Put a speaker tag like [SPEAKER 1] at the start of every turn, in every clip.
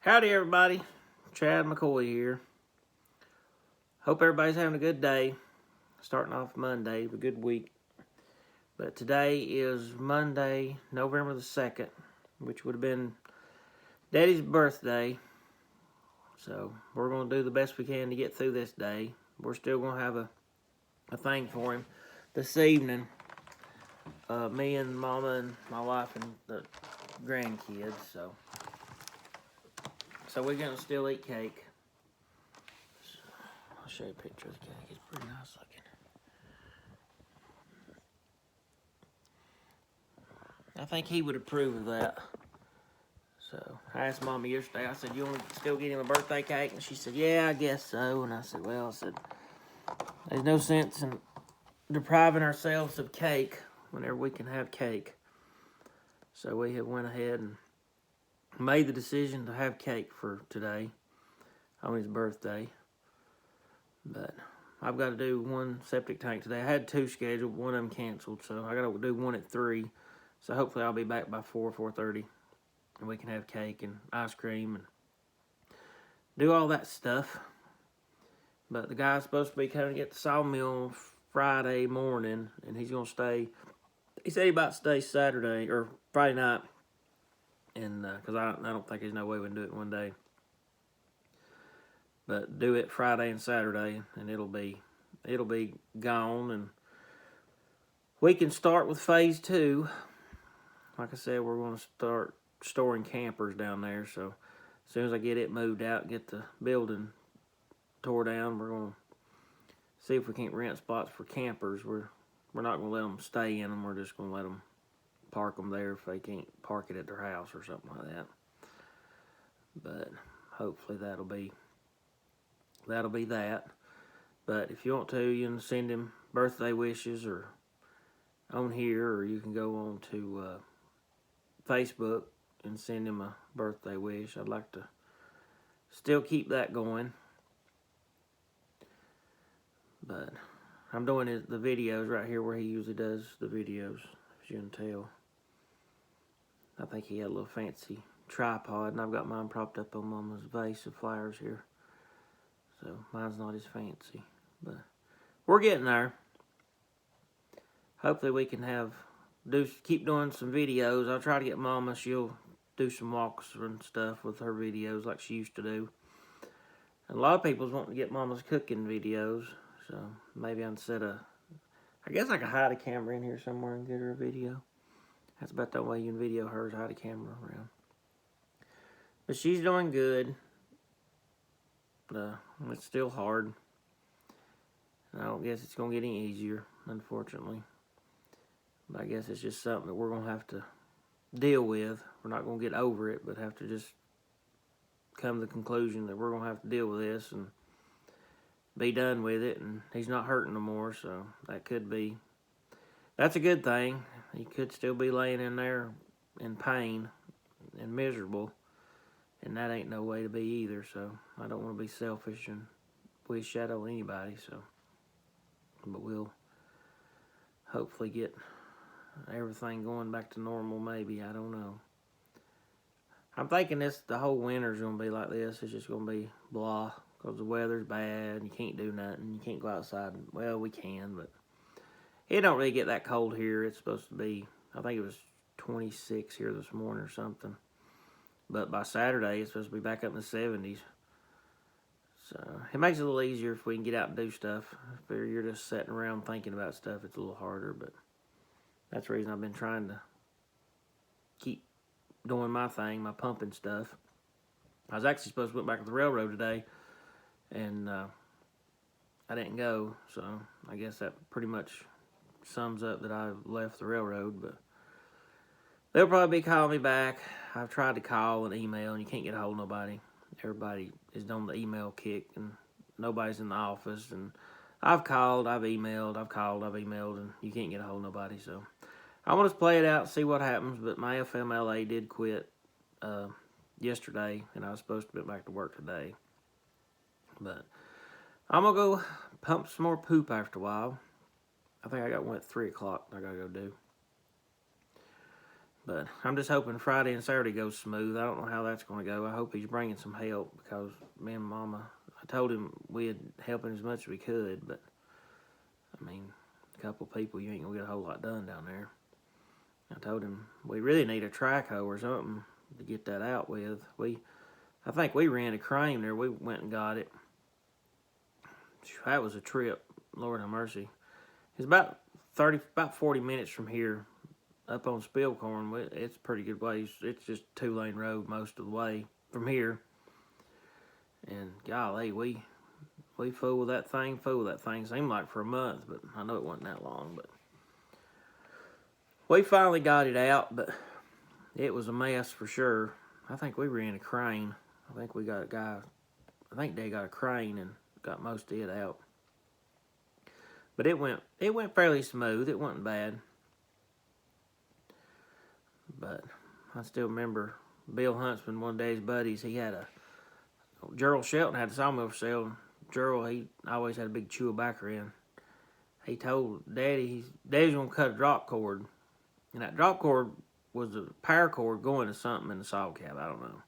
[SPEAKER 1] Howdy everybody, Chad McCoy here. Hope everybody's having a good day. Starting off Monday, a good week. But today is Monday, November the 2nd, which would have been Daddy's birthday. So we're going to do the best we can to get through this day. We're still going to have a thing for him this evening. Me and Mama and my wife and the grandkids, so we're going to still eat cake. I'll show you a picture of the cake. It's pretty nice looking. I think he would approve of that. So I asked Mama yesterday, I said, you want to still get him a birthday cake? And she said, yeah, I guess so. And I said, well, there's no sense in depriving ourselves of cake whenever we can have cake. So we have went ahead and made the decision to have cake for today on his birthday. But I've got to do one septic tank today. I had two scheduled, one of them canceled, so I got to do one at 3. So hopefully I'll be back by 4:30, and we can have cake and ice cream and do all that stuff. But the guy's supposed to be coming to get the Sawmill Friday morning, and he's going to stay. He said he about to stay Saturday or Friday night, and because I don't think there's no way we can do it one day. But do it Friday and Saturday, and it'll be gone, and we can start with phase 2. Like I said, we're going to start storing campers down there. So as soon as I get it moved out, get the building tore down, we're going to see if we can't rent spots for campers. We're not going to let them stay in them. We're just going to let them park them there if they can't park it at their house or something like that. But hopefully that'll be that. But if you want to, you can send him birthday wishes or on here, or you can go on to Facebook and send him a birthday wish. I'd like to still keep that going. But I'm doing the videos right here where he usually does the videos, as you can tell. I think he had a little fancy tripod, and I've got mine propped up on Mama's vase of flowers here. So mine's not as fancy, but we're getting there. Hopefully we can keep doing some videos. I'll try to get Mama. She'll do some walks and stuff with her videos like she used to do. And a lot of people's wanting to get Mama's cooking videos. So maybe I guess I could hide a camera in here somewhere and get her a video. That's about the way you can video her, is hide a camera around. But she's doing good. It's still hard. I don't guess it's going to get any easier, unfortunately. But I guess it's just something that we're going to have to deal with. We're not going to get over it, but have to just come to the conclusion that we're going to have to deal with this and be done with it. And he's not hurting no more, so that's a good thing. He could still be laying in there in pain and miserable, and that ain't no way to be either. So I don't want to be selfish and wish that on anybody. But we'll hopefully get everything going back to normal, maybe. I don't know. I'm thinking the whole winter's going to be like this. It's just going to be blah, because the weather's bad, and you can't do nothing. You can't go outside. Well, we can, but it don't really get that cold here. It's supposed to be, I think it was 26 here this morning or something. But by Saturday, it's supposed to be back up in the 70s. So it makes it a little easier if we can get out and do stuff. If you're just sitting around thinking about stuff, it's a little harder. But that's the reason I've been trying to keep doing my thing, my pumping stuff. I was actually supposed to go back to the railroad today, and I didn't go. So I guess that pretty much sums up that I left the railroad. But they'll probably be calling me back. I've tried to call and email, and you can't get a hold of nobody. Everybody is on the email kick, and nobody's in the office. And I've called, I've emailed, and you can't get a hold of nobody. So I want to play it out and see what happens. But my FMLA did quit yesterday, and I was supposed to get back to work today. But I'm going to go pump some more poop after a while. I think I got one at 3 o'clock I got to go do. But I'm just hoping Friday and Saturday goes smooth. I don't know how that's going to go. I hope he's bringing some help because me and Mama, I told him we'd help him as much as we could, but I mean, a couple people, you ain't going to get a whole lot done down there. I told him we really need a track hoe or something to get that out with. I think we ran a crane there. We went and got it. That was a trip. Lord have mercy. It's about 40 minutes from here up on Spillcorn. It's a pretty good way. It's just a 2-lane road most of the way from here. And golly, we fooled that thing. Seemed like for a month, but I know it wasn't that long. But we finally got it out, but it was a mess for sure. I think we ran a crane. I think we got a guy. I think they got a crane and got most of it out. But it went fairly smooth. It wasn't bad. But I still remember Bill Huntsman, one of his buddies, he had Gerald Shelton had a sawmill for sale. Gerald, he always had a big chew of backer in. He told Daddy's going to cut a drop cord. And that drop cord was a power cord going to something in the saw cab. I don't know.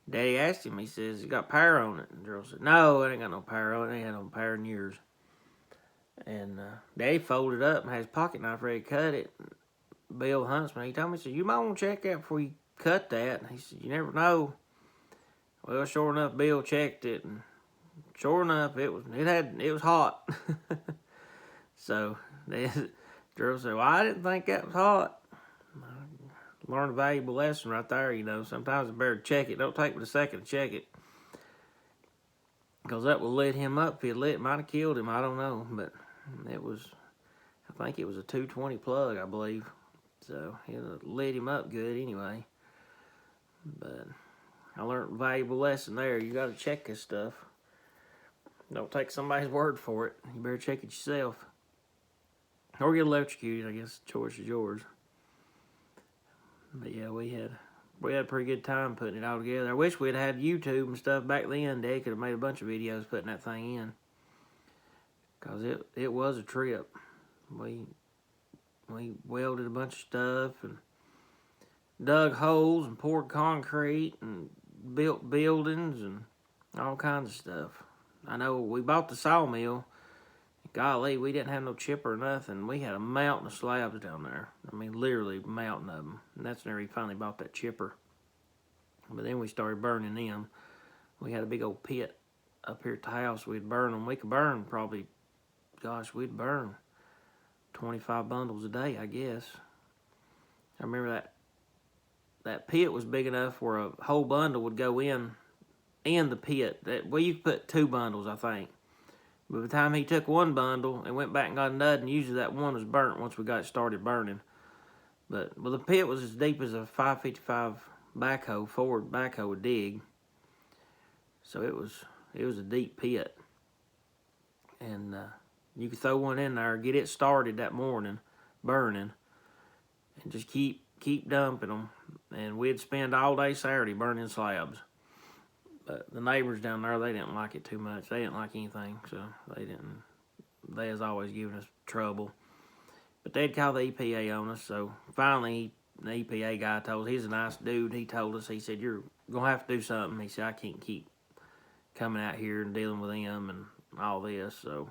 [SPEAKER 1] Daddy asked him, he says, "You got power on it?" And Gerald said, "No, it ain't got no power on it. It ain't had no power in years." And Daddy folded up and had his pocket knife ready to cut it. Bill Huntsman, he told me, he said, "You might want to check that before you cut that." And he said, "You never know." Well, sure enough, Bill checked it, and sure enough, it was hot. So Gerald said, "Well, I didn't think that was hot." Learned a valuable lesson right there. Sometimes it's better to check it. Don't take but a second to check it, because that will lit him up. If it lit, it might have killed him. I don't know, but I think it was a 220 plug, I believe. So it lit him up good anyway. But I learned a valuable lesson there. You got to check this stuff. Don't take somebody's word for it. You better check it yourself. Or get electrocuted. I guess the choice is yours. But yeah, we had a pretty good time putting it all together. I wish we'd had YouTube and stuff back then. Dad could have made a bunch of videos putting that thing in, because it was a trip. We welded a bunch of stuff and dug holes and poured concrete and built buildings and all kinds of stuff. I know we bought the sawmill. Golly, we didn't have no chipper or nothing. We had a mountain of slabs down there. I mean, literally a mountain of them. And that's whenever we finally bought that chipper. But then we started burning them. We had a big old pit up here at the house. We'd burn them. We could burn probably, we'd burn 25 bundles a day, I guess. I remember that pit was big enough where a whole bundle would go in the pit. You could put 2 bundles, I think. By the time he took one bundle and went back and got another, and usually that one was burnt once we got started burning. But the pit was as deep as a 555 backhoe, Ford backhoe would dig. So it was a deep pit. And you could throw one in there, get it started that morning, burning, and just keep dumping them. And we'd spend all day Saturday burning slabs. But the neighbors down there, they didn't like it too much. They didn't like anything, so they was always giving us trouble. But they'd call the EPA on us, so finally the EPA guy told us, he's a nice dude, he told us, he said, "You're going to have to do something." He said, "I can't keep coming out here and dealing with them and all this." So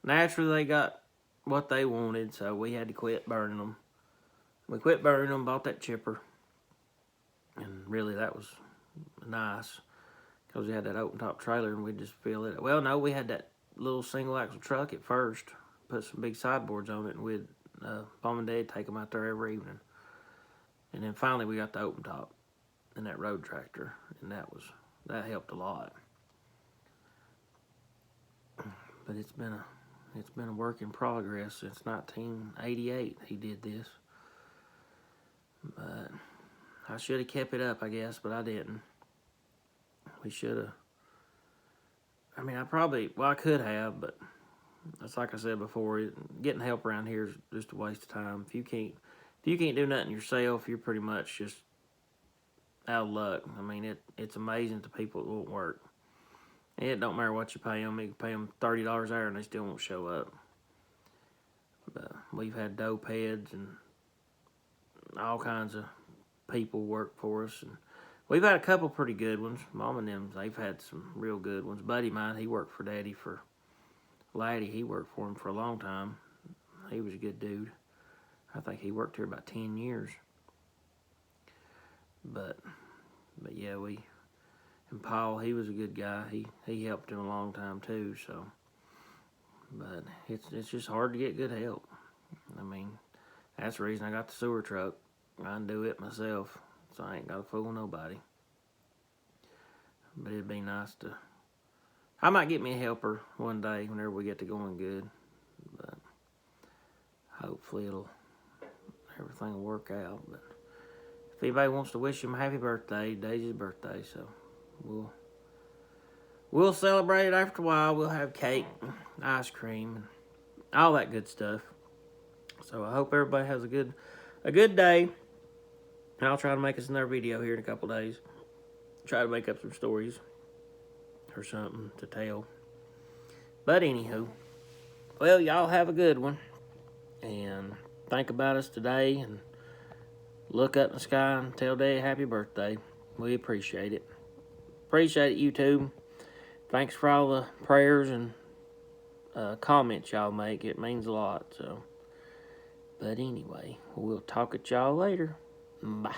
[SPEAKER 1] naturally they got what they wanted, so we had to quit burning them. We quit burning them, bought that chipper, and really that was nice, because we had that open top trailer and we'd just fill it. Well, no, we had that little single axle truck at first, put some big sideboards on it, and we'd Mom and Dad take them out there every evening. And then finally we got the open top and that road tractor, and that helped a lot. But it's been a work in progress since 1988. He did this, but I should have kept it up, I guess, but I didn't. We should have. I mean, I could have, but that's like I said before, getting help around here is just a waste of time. If you can't do nothing yourself, you're pretty much just out of luck. I mean, it's amazing to people that won't work. And it don't matter what you pay them. You can pay them $30 an hour and they still won't show up. But we've had dope heads and all kinds of people work for us, and we've had a couple pretty good ones. Mom and them, they've had some real good ones. Buddy of mine, he worked for Daddy for Laddie. He worked for him for a long time. He was a good dude. I think he worked here about 10 years. But yeah, and Paul, he was a good guy. He helped him a long time too. So, but it's just hard to get good help. I mean, that's the reason I got the sewer truck. I can do it myself, so I ain't got to fool nobody. But it'd be nice to. I might get me a helper one day whenever we get to going good. But hopefully everything will work out. But if anybody wants to wish him a happy birthday, today's his birthday, so we'll celebrate it after a while. We'll have cake, ice cream, and all that good stuff. So I hope everybody has a good day. And I'll try to make us another video here in a couple days. Try to make up some stories or something to tell. But anywho, well, y'all have a good one. And think about us today and look up in the sky and tell Dad happy birthday. We appreciate it. Appreciate it, YouTube. Thanks for all the prayers and comments y'all make. It means a lot. So, but anyway, we'll talk at y'all later. Bye.